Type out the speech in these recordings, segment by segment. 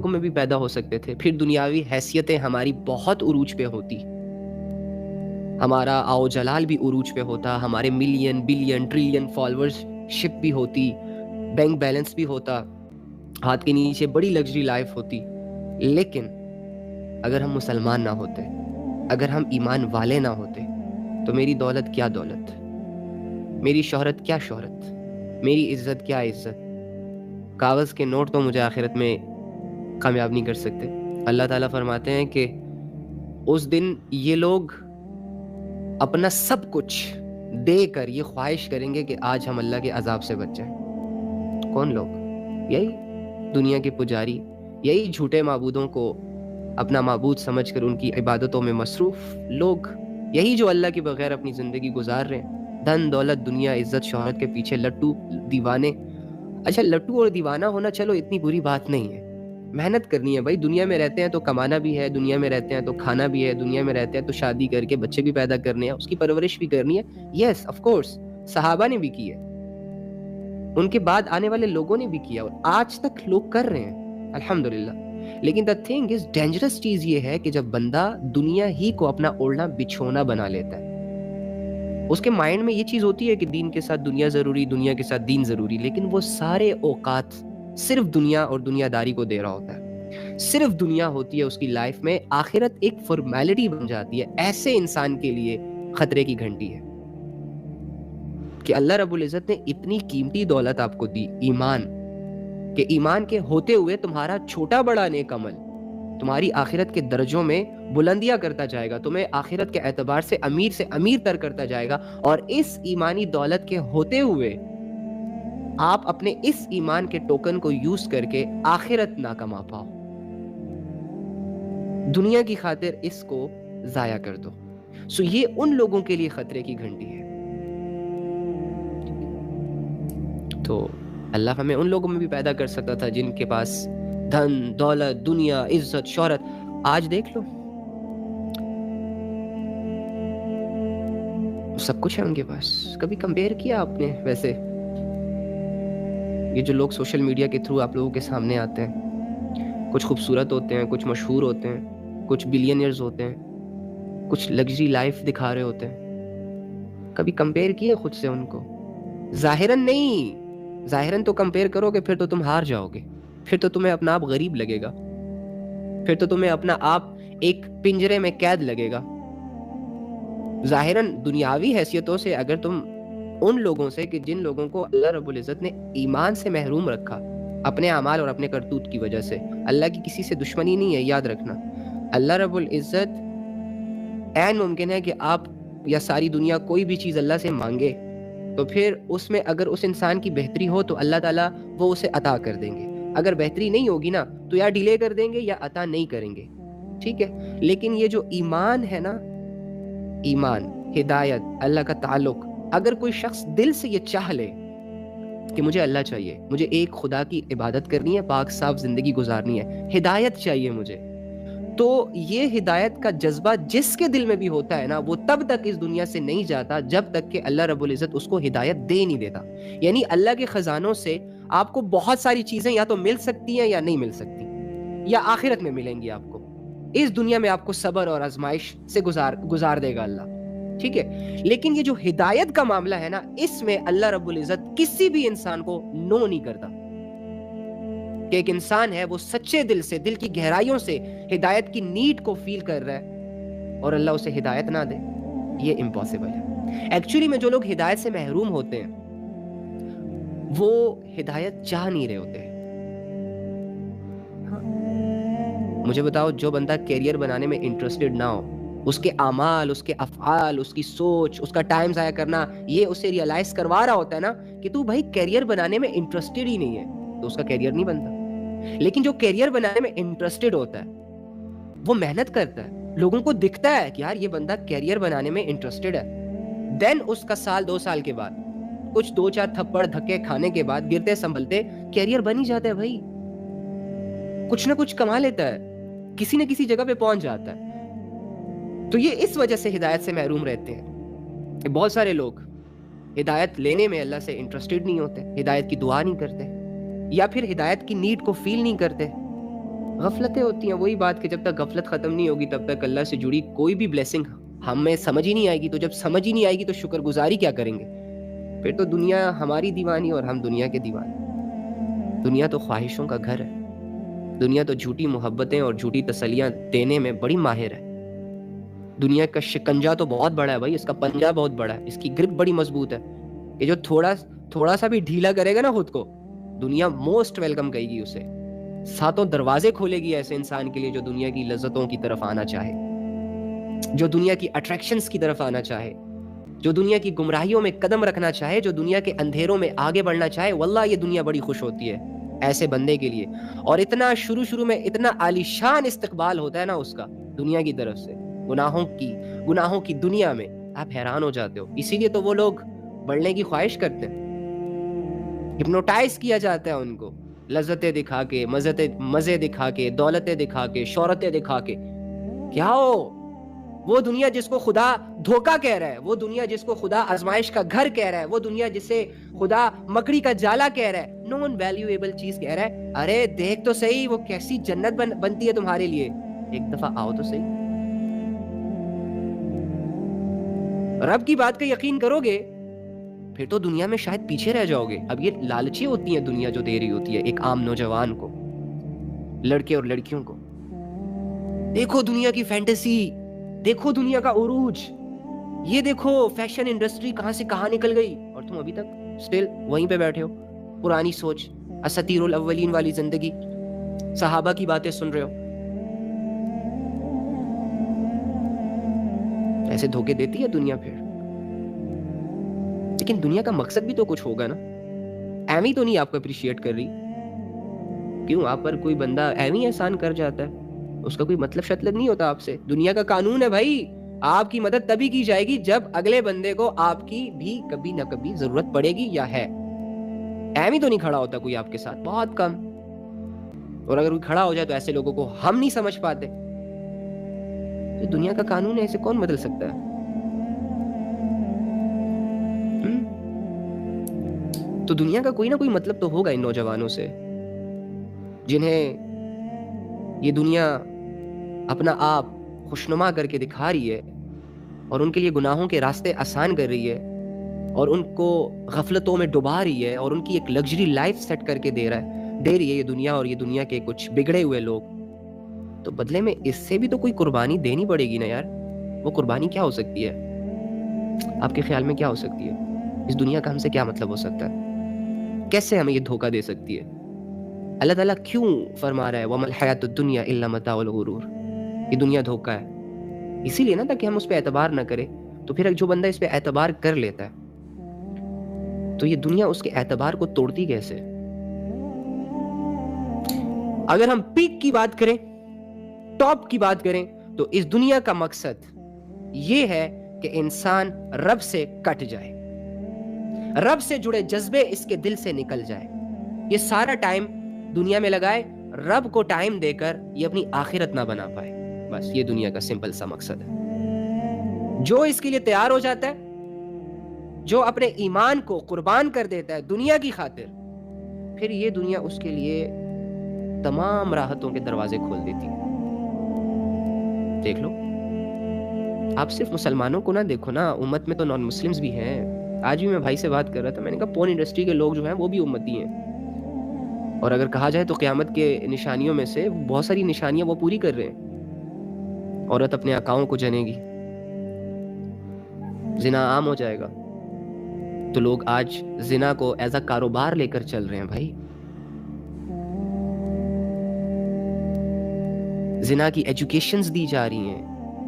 ملکوں میں بھی پیدا ہو سکتے تھے، پھر دنیاوی حیثیتیں ہماری بہت عروج پہ ہوتی، ہمارا آؤ جلال بھی عروج پہ ہوتا، ہمارے ملین بلین ٹریلین فالوورز شپ بھی ہوتی، بینک بیلنس بھی ہوتا، ہاتھ کے نیچے بڑی لگژری لائف ہوتی. لیکن اگر ہم مسلمان نہ ہوتے، اگر ہم ایمان والے نہ ہوتے، تو میری دولت کیا دولت، میری شہرت کیا شہرت، میری عزت کیا عزت. کاغذ کے نوٹ تو مجھے آخرت میں کامیاب نہیں کر سکتے. اللہ تعالیٰ فرماتے ہیں کہ اس دن یہ لوگ اپنا سب کچھ دے کر یہ خواہش کریں گے کہ آج ہم اللہ کے عذاب سے بچ جائیں. کون لوگ؟ یہی دنیا کے پجاری، یہی جھوٹے معبودوں کو اپنا معبود سمجھ کر ان کی عبادتوں میں مصروف لوگ، یہی جو اللہ کے بغیر اپنی زندگی گزار رہے ہیں، دھن دولت دنیا عزت شہرت کے پیچھے لٹو دیوانے. اچھا لٹو اور دیوانہ ہونا چلو اتنی بری بات نہیں ہے، محنت کرنی ہے بھائی. دنیا میں رہتے ہیں تو کمانا بھی ہے، دنیا میں رہتے ہیں تو کھانا بھی ہے، دنیا میں رہتے ہیں تو شادی کر کے بچے بھی پیدا کرنے ہیں، اس کی پرورش بھی کرنی ہے. یس آف کورس صحابہ نے بھی کی ہے، ان کے بعد آنے والے لوگوں نے بھی کیا، اور آج تک لوگ کر رہے ہیں الحمدللہ. لیکن دا تھنگ از ڈینجرس چیز یہ ہے کہ جب بندہ دنیا ہی کو اپنا اوڑھنا بچھونا بنا لیتا ہے، اس کے مائنڈ میں یہ چیز ہوتی ہے کہ دین کے ساتھ دنیا ضروری، دنیا کے ساتھ دین ضروری، لیکن وہ سارے اوقات صرف دنیا اور دنیا داری کو دے رہا ہوتا ہے. صرف دنیا ہوتی ہے اس کی لائف میں، آخرت ایک فارمیلٹی بن جاتی ہے. ایسے انسان کے لیے خطرے کی گھنٹی ہے کہ اللہ رب العزت نے اتنی قیمتی دولت آپ کو دی، ایمان، کہ ایمان کے ہوتے ہوئے تمہارا چھوٹا بڑا نیک عمل تمہاری آخرت کے درجوں میں بلندیاں کرتا جائے گا، تمہیں آخرت کے اعتبار سے امیر تر کرتا جائے گا. اور اس ایمانی دولت کے ہوتے ہوئے آپ اپنے اس ایمان کے ٹوکن کو یوز کر کے آخرت نہ کما پاؤ، دنیا کی خاطر اس کو ضائع کر دو. سو یہ ان لوگوں کے لیے خطرے کی گھنٹی ہے. تو اللہ ہمیں ان لوگوں میں بھی پیدا کر سکتا تھا جن کے پاس دھن دولت دنیا عزت شہرت. آج دیکھ لو سب کچھ ہے ان کے پاس. کبھی کمپیئر کیا آپ نے؟ ویسے یہ جو لوگ سوشل میڈیا کے تھرو آپ لوگوں کے سامنے آتے ہیں، کچھ خوبصورت ہوتے ہیں، کچھ مشہور ہوتے ہیں، کچھ بلینئرز ہوتے ہیں، کچھ لگژری لائف دکھا رہے ہوتے ہیں. کبھی کمپیئر کیے خود سے ان کو؟ ظاہراً نہیں، ظاہراً تو کمپیئر کرو گے پھر تو تم ہار جاؤ گے، پھر تو تمہیں اپنا آپ غریب لگے گا، پھر تو تمہیں اپنا آپ ایک پنجرے میں قید لگے گا. ظاہراً دنیاوی حیثیتوں سے اگر تم ان لوگوں سے کہ جن لوگوں کو اللہ رب العزت نے ایمان سے محروم رکھا اپنے اعمال اور اپنے کرتوت کی وجہ سے، اللہ کی کسی سے دشمنی نہیں ہے، یاد رکھنا. اللہ رب العزت عین ممکن ہے کہ آپ یا ساری دنیا کوئی بھی چیز اللہ سے مانگے تو پھر اس میں اگر اس انسان کی بہتری ہو تو اللہ تعالیٰ وہ اسے عطا کر دیں گے. اگر بہتری نہیں ہوگی نا تو یا ڈیلے کر دیں گے یا عطا نہیں کریں گے، ٹھیک ہے. لیکن یہ جو ایمان ہے نا، ایمان، ہدایت، اللہ کا تعلق، اگر کوئی شخص دل سے یہ چاہ لے کہ مجھے اللہ چاہیے، مجھے ایک خدا کی عبادت کرنی ہے، پاک صاف زندگی گزارنی ہے، ہدایت چاہیے مجھے، تو یہ ہدایت کا جذبہ جس کے دل میں بھی ہوتا ہے نا، وہ تب تک اس دنیا سے نہیں جاتا جب تک کہ اللہ رب العزت اس کو ہدایت دے نہیں دیتا. یعنی اللہ کے خزانوں سے آپ کو بہت ساری چیزیں یا تو مل سکتی ہیں یا نہیں مل سکتی، یا آخرت میں ملیں گی آپ کو. اس دنیا میں آپ کو صبر اور آزمائش سے گزار دے گا اللہ، ٹھیک ہے. لیکن یہ جو ہدایت کا معاملہ ہے نا، اس میں اللہ رب العزت کسی بھی انسان کو نو نہیں کرتا. کہ ایک انسان ہے وہ سچے دل سے، دل کی گہرائیوں سے ہدایت کی نیڈ کو فیل کر رہا ہے اور اللہ اسے ہدایت نہ دے، یہ امپاسبل ہے. ایکچولی میں جو لوگ ہدایت سے محروم ہوتے ہیں وہ ہدایت چاہ نہیں رہے ہوتے. مجھے بتاؤ، جو بندہ کیریئر بنانے میں انٹرسٹڈ نہ ہو، اس کے اعمال، اس کے افعال، اس کی سوچ، اس کا ٹائم ضائع کرنا یہ اسے ریئلائز کروا رہا ہوتا ہے نا کہ تو بھائی کیریئر بنانے میں انٹرسٹڈ ہی نہیں ہے، تو اس کا کیریئر نہیں بنتا. لیکن جو کیریئر بنانے میں انٹرسٹڈ ہوتا ہے وہ محنت کرتا ہے، لوگوں کو دکھتا ہے کہ یار یہ بندہ کیریئر بنانے میں انٹرسٹڈ ہے، دین اس کا سال 2 سال کے بعد کچھ 2-4 تھپڑ دھکے کھانے کے بعد گرتے سنبھلتے کیریئر بن ہی جاتا ہے بھائی، کچھ نہ کچھ کما لیتا ہے، کسی نہ کسی جگہ پہ پہنچ جاتا ہے. تو یہ اس وجہ سے ہدایت سے محروم رہتے ہیں. بہت سارے لوگ ہدایت لینے میں اللہ سے انٹرسٹڈ نہیں ہوتے، ہدایت کی دعا نہیں کرتے، یا پھر ہدایت کی نیڈ کو فیل نہیں کرتے. غفلتیں ہوتی ہیں. وہی بات کہ جب تک غفلت ختم نہیں ہوگی تب تک اللہ سے جڑی کوئی بھی بلیسنگ ہمیں سمجھ ہی نہیں آئے گی. تو جب سمجھ ہی نہیں آئے گی تو شکر گزاری کیا کریں گے؟ پھر تو دنیا ہماری دیوانی اور ہم دنیا کے دیوانے. دنیا تو خواہشوں کا گھر ہے. دنیا تو جھوٹی محبتیں اور جھوٹی تسلیاں دینے میں بڑی ماہر ہے. دنیا کا شکنجا تو بہت بڑا ہے بھائی, اس کا پنجہ بہت بڑا ہے, اس کی گرپ بڑی مضبوط ہے کہ جو تھوڑا سا بھی ڈھیلا کرے گا نا خود کو, دنیا موسٹ ویلکم کہے گی اسے. ساتوں دروازے کھولے گی ایسے انسان کے لیے جو دنیا کی لذتوں کی طرف آنا چاہے, جو دنیا کی اٹریکشنز کی طرف آنا چاہے, جو دنیا کی گمراہیوں میں قدم رکھنا چاہے, جو دنیا کے اندھیروں میں آگے بڑھنا چاہے. واللہ یہ دنیا بڑی خوش ہوتی ہے ایسے بندے کے لیے. اور اتنا شروع میں اتنا عالیشان استقبال ہوتا ہے نا اس کا دنیا کی طرف سے, گناہوں کی دنیا میں, آپ حیران ہو جاتے ہو. اسی لیے تو وہ لوگ بڑھنے کی خواہش کرتے ہیں. ہپنوٹائز کیا جاتا ہے ان کو لذتیں دکھا کے, مزے دکھا کے, دولتیں دکھا کے, شہرتیں دکھا کے. کیا ہو وہ دنیا جس کو خدا دھوکہ کہہ رہا ہے, وہ دنیا جس کو خدا آزمائش کا گھر کہہ رہا ہے, وہ دنیا جسے خدا مکڑی کا جالا کہہ رہا ہے, نان ویلیویبل چیز کہہ رہا ہے. ارے دیکھ تو صحیح وہ کیسی جنت بنتی ہے تمہارے لیے, ایک دفعہ آؤ تو صحیح. رب کی بات کا یقین کرو گے پھر تو دنیا میں شاید پیچھے رہ جاؤ گے. اب یہ لالچی ہوتی ہیں دنیا جو دے رہی ہوتی ہے ایک عام نوجوان کو, لڑکے اور لڑکیوں کو. دیکھو دنیا کی فینٹیسی, دیکھو دنیا کا عروج, یہ دیکھو فیشن انڈسٹری کہاں سے کہاں نکل گئی, اور تم ابھی تک سٹل وہیں پہ بیٹھے ہو. پرانی سوچ, اساطیر الاولین والی زندگی, صحابہ کی باتیں سن رہے ہو. ایسے دھوکے دیتی ہے دنیا. پھر لیکن دنیا کا مقصد بھی تو کچھ ہوگا نا. ایویں تو نہیں آپ کو اپریشیٹ کر رہی. کیوں آپ پر کوئی بندہ ایویں احسان کر جاتا ہے, اس کا کوئی مطلب شطلب نہیں ہوتا آپ سے. دنیا کا قانون ہے بھائی, آپ کی مدد تبھی کی جائے گی جب اگلے بندے کو آپ کی بھی کبھی نہ کبھی ضرورت پڑے گی یا ہے. ایویں تو نہیں کھڑا ہوتا کوئی آپ کے ساتھ, بہت کم. اور اگر کوئی کھڑا ہو جائے تو ایسے لوگوں کو ہم نہیں سمجھ پاتے. تو دنیا کا قانون ہے, اسے کون بدل سکتا ہے؟ تو دنیا کا کوئی نہ کوئی مطلب تو ہوگا ان نوجوانوں سے جنہیں یہ دنیا اپنا آپ خوشنما کر کے دکھا رہی ہے اور ان کے لیے گناہوں کے راستے آسان کر رہی ہے اور ان کو غفلتوں میں ڈبا رہی ہے اور ان کی ایک لگژری لائف سیٹ کر کے دے رہی ہے یہ دنیا. اور یہ دنیا کے کچھ بگڑے ہوئے لوگ, تو بدلے میں اس سے بھی تو کوئی قربانی دینی پڑے گی نا یار. وہ قربانی کیا ہو سکتی ہے آپ کے خیال میں؟ کیا ہو سکتی ہے؟ اس دنیا کا ہم سے کیا مطلب ہو سکتا ہے؟ کیسے ہمیں یہ دھوکہ دے سکتی ہے؟ اللہ تعالیٰ کیوں فرما رہا ہے وَمَا الْحَيَاةُ الدُّنْيَا إِلَّا مَتَاعُ الْغُرُورِ؟ یہ دنیا دھوکہ ہے. اسی لیے نا تاکہ ہم اس پہ اعتبار نہ کریں. تو پھر جو بندہ اس پہ اعتبار کر لیتا ہے تو یہ دنیا اس کے اعتبار کو توڑتی کیسے؟ اگر ہم پیک کی بات کریں, ٹاپ کی بات کریں, تو اس دنیا کا مقصد یہ ہے کہ انسان رب سے کٹ جائے, رب سے جڑے جذبے اس کے دل سے نکل جائے. یہ سارا ٹائم دنیا میں لگائے, رب کو ٹائم دے کر یہ اپنی آخرت نہ بنا پائے. بس یہ دنیا کا سمپل سا مقصد ہے. جو اس کے لیے تیار ہو جاتا ہے, جو اپنے ایمان کو قربان کر دیتا ہے دنیا کی خاطر, پھر یہ دنیا اس کے لیے تمام راحتوں کے دروازے کھول دیتی ہے. دیکھ لو, آپ صرف مسلمانوں کو نہ دیکھو نا, امت میں تو نان مسلمز بھی ہیں. آج بھی میں بھائی سے بات کر رہا تھا, میں نے کہا پورن انڈسٹری کے لوگ جو ہیں وہ بھی امتی ہیں, اور اگر کہا جائے تو قیامت کے نشانیوں میں سے بہت ساری نشانیاں وہ پوری کر رہے ہیں. عورت اپنے آقاؤں کو جنے گی, زنا عام ہو جائے گا. تو لوگ آج زنا کو ایز اے کاروبار لے کر چل رہے ہیں بھائی. زنا کی ایجوکیشنز دی جا رہی ہیں,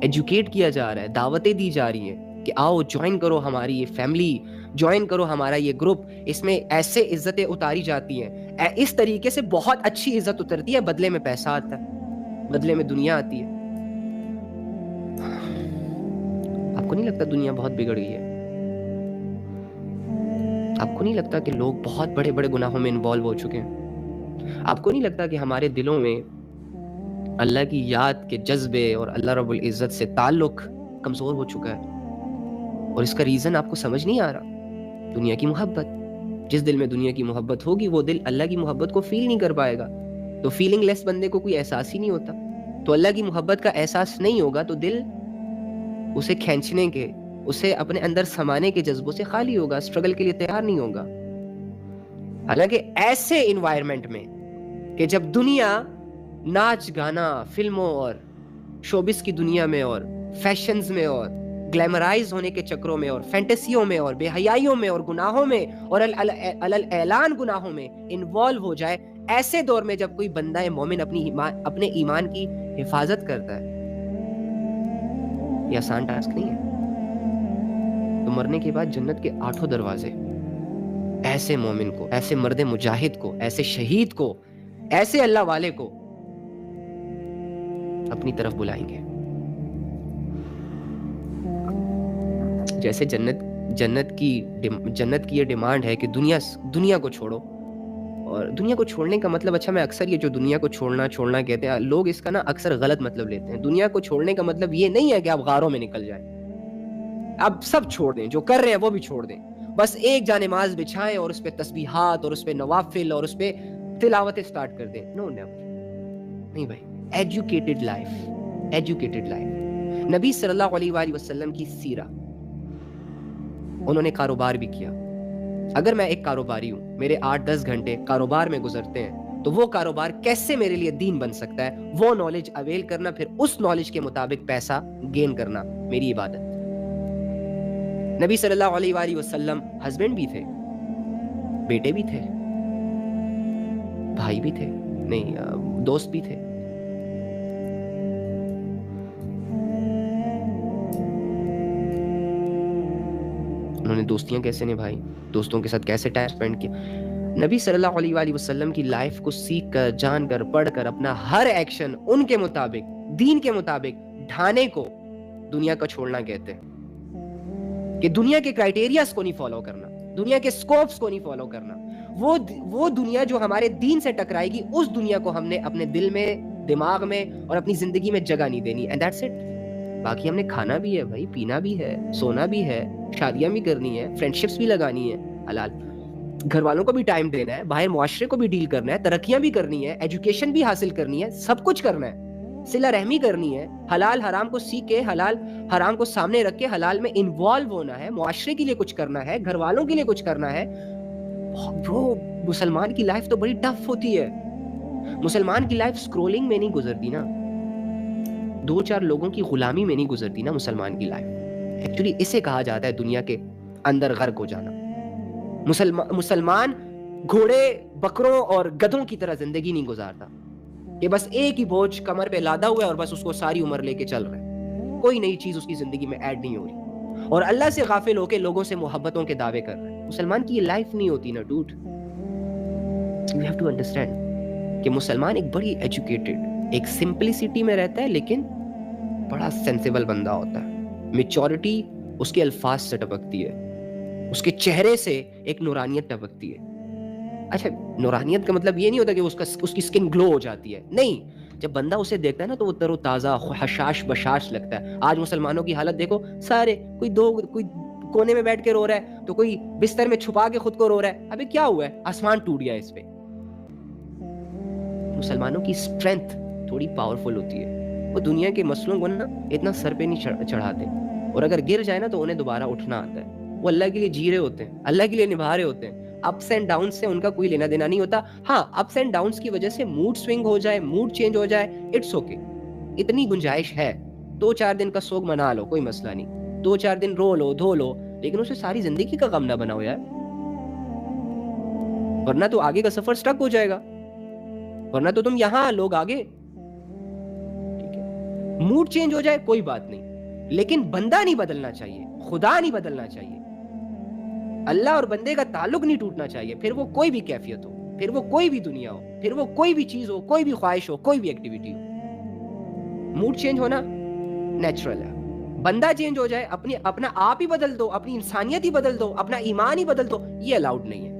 ایجوکیٹ کیا جا رہا ہے, دعوتیں دی جا رہی ہیں کہ آؤ جوائن کرو ہماری یہ فیملی, جوائن کرو ہمارا یہ گروپ. اس میں ایسے عزتیں اتاری جاتی ہیں, اس طریقے سے بہت اچھی عزت اترتی ہے, بدلے میں پیسہ آتا ہے, بدلے میں دنیا آتی ہے. آپ کو نہیں لگتا دنیا بہت بگڑ گئی ہے؟ آپ کو نہیں لگتا کہ لوگ بہت بڑے بڑے گناہوں میں انوالو ہو چکے ہیں؟ آپ کو نہیں لگتا کہ ہمارے دلوں میں اللہ کی یاد کے جذبے اور اللہ رب العزت سے تعلق کمزور ہو چکا ہے؟ اور اس کا ریزن آپ کو سمجھ نہیں آ رہا. دنیا کی محبت. جس دل میں دنیا کی محبت ہوگی وہ دل اللہ کی محبت کو فیل نہیں کر پائے گا. تو فیلنگ لیس بندے کو کوئی احساس ہی نہیں ہوتا. تو اللہ کی محبت کا احساس نہیں ہوگا تو دل اسے کھینچنے کے, اسے اپنے اندر سمانے کے جذبوں سے خالی ہوگا, اسٹرگل کے لیے تیار نہیں ہوگا. حالانکہ ایسے انوائرمنٹ میں کہ جب دنیا ناچ گانا, فلموں اور شوبس کی دنیا میں اور فیشنز میں اور گلیمرائز ہونے کے چکروں میں اور فینٹیسیوں میں اور بے حیائیوں میں اور گناہوں میں اور اعلان گناہوں میں انوالو ہو جائے, ایسے دور میں جب کوئی بندہ مومن اپنے ایمان کی حفاظت کرتا ہے, یہ آسان ٹاسک نہیں ہے. تو مرنے کے بعد جنت کے 8 دروازے ایسے مومن کو, ایسے مرد مجاہد کو, ایسے شہید کو, ایسے اللہ والے کو اپنی طرف بلائیں گے. جیسے جنت کی یہ ڈیمانڈ ہے کہ دنیا کو چھوڑو. اور دنیا کو چھوڑنے کا مطلب, اچھا میں اکثر یہ جو دنیا کو چھوڑنا کہتے ہیں لوگ, اس کا نا اکثر غلط مطلب لیتے ہیں. دنیا کو چھوڑنے کا مطلب یہ نہیں ہے کہ آپ غاروں میں نکل جائیں, آپ سب چھوڑ دیں, جو کر رہے ہیں وہ بھی چھوڑ دیں, بس ایک جا نماز بچھائیں اور اس پہ تسبیحات اور اس پہ نوافل اور اس پہ تلاوتیں سٹارٹ کر دیں. نو نیور, نہیں بھائی. Educated life. نبی صلی اللہ علیہ وآلہ وسلم کی سیرہ, انہوں نے کاروبار بھی کیا. اگر میں ایک کاروباری ہوں, میرے 8-10 گھنٹے کاروبار میں گزرتے ہیں, تو وہ کاروبار کیسے میرے لیے دین بن سکتا ہے؟ وہ نالج اویل کرنا, پھر اس نالج کے مطابق پیسہ گین کرنا میری عبادت. نبی صلی اللہ علیہ وآلہ وسلم ہسبینڈ بھی تھے, بیٹے بھی تھے, بھائی بھی تھے, نہیں دوست بھی تھے. انہوں نے دوستیاں کیسے نبھائی, دوستوں کے ساتھ کیسے ٹائم سپینڈ کیا. نبی صلی اللہ علیہ وآلہ وسلم کی لائف کو سیکھ کر, جان کر, پڑھ کر اپنا ہر ایکشن ان کے مطابق, دین کے مطابق ڈھانے کو دنیا کا چھوڑنا کہتے ہیں. کہ دنیا کے کرائٹیریاز کو نہیں فالو کرنا, دنیا کے سکوپس کو نہیں فالو کرنا. وہ دنیا جو ہمارے دین سے ٹکرائے گی, اس دنیا کو ہم نے اپنے دل میں, دماغ میں اور اپنی زندگی میں جگہ نہیں دینی. And that's it. باقی ہم نے کھانا بھی ہے بھائی, پینا بھی ہے, سونا بھی ہے, شادیاں بھی کرنی ہے, فرینڈشپس بھی لگانی ہے حلال, گھر والوں کو بھی ٹائم دینا ہے, باہر معاشرے کو بھی ڈیل کرنا ہے, ترقیاں بھی کرنی ہے, ایجوکیشن بھی حاصل کرنی ہے, سب کچھ کرنا ہے. صلہ رحمی کرنی ہے, حلال حرام کو سیکھ کے, حلال حرام کو سامنے رکھ کے حلال میں انوالو ہونا ہے, معاشرے کے لیے کچھ کرنا ہے, گھر والوں کے لیے کچھ کرنا ہے. برو, مسلمان کی لائف تو بڑی ٹف ہوتی ہے. مسلمان کی لائف سکرولنگ میں نہیں گزرتی نا, 2-4 لوگوں کی غلامی میں نہیں گزرتی نا مسلمان کی لائف. ایکچولی اسے کہا جاتا ہے دنیا کے اندر غرق ہو جانا. مسلمان گھوڑے, بکروں اور گدھوں کی طرح زندگی نہیں گزارتا کہ بس ایک ہی بوجھ کمر پہ لادا ہوا ہے اور بس اس کو ساری عمر لے کے چل رہا ہے, کوئی نئی چیز اس کی زندگی میں ایڈ نہیں ہو رہی, اور اللہ سے غافل ہو کے لوگوں سے محبتوں کے دعوے کر رہا ہے. مسلمان کی یہ لائف نہیں ہوتی نا ڈوڈ. یو ہیو ٹو انڈرسٹینڈ کہ مسلمان ایک بڑی ایجوکیٹڈ, ایک سمپلسٹی میں رہتا ہے, لیکن بڑا سینسیبل بندہ ہوتا ہے. میچورٹی اس کے الفاظ سے ٹپکتی ہے, اس کے چہرے سے ایک نورانیت ٹپکتی ہے. اچھا, نورانیت کا مطلب یہ نہیں ہوتا کہ اس کی سکن گلو ہو جاتی ہے, نہیں. جب بندہ اسے دیکھتا ہے نا تو وہ تر و تازہ, حشاش بشاش لگتا ہے. آج مسلمانوں کی حالت دیکھو, سارے کوئی کونے میں بیٹھ کے رو رہا ہے, تو کوئی بستر میں چھپا کے خود کو رو رہا ہے. ابھی کیا ہوا ہے؟ آسمان ٹوٹ گیا اس پہ. مسلمانوں کی اسٹرینتھ تھوڑی پاورفل ہوتی ہے, وہ دنیا کے مسئلوں کو نا اتنا سر پہ نہیں چڑھاتے, اور اگر گر جائے نا تو انہیں دوبارہ اٹھنا آتا ہے. وہ اللہ کے لیے جی رہے ہوتے ہیں, اللہ کے لیے نبھا رہے ہوتے ہیں. اپس اینڈ ڈاؤن سے ان کا کوئی لینا دینا نہیں ہوتا. ہاں, اپس اینڈ ڈاؤنس کی وجہ سے موڈ سوئنگ ہو جائے, موڈ چینج ہو جائے, اٹس اوکے, اتنی گنجائش ہے. 2-4 دن کا سوگ منا لو, کوئی مسئلہ نہیں. 2-4 دن رو لو, دھو لو, لیکن اسے ساری زندگی کا غم نہ بناؤ یار, ورنہ تو آگے کا سفر سٹک ہو جائے گا, ورنہ تو تم یہاں, لوگ آگے. ٹھیک ہے, موڈ چینج ہو جائے کوئی بات نہیں, لیکن بندہ نہیں بدلنا چاہیے, خدا نہیں بدلنا چاہیے, اللہ اور بندے کا تعلق نہیں ٹوٹنا چاہیے. پھر وہ کوئی بھی کیفیت ہو, پھر وہ کوئی بھی دنیا ہو, پھر وہ کوئی بھی چیز ہو, کوئی بھی خواہش ہو, کوئی بھی ایکٹیویٹی ہو. موڈ چینج ہونا نیچرل ہے. بندہ چینج ہو جائے, اپنا آپ ہی بدل دو, اپنی انسانیت ہی بدل دو, اپنا ایمان ہی بدل دو, یہ الاؤڈ نہیں ہے.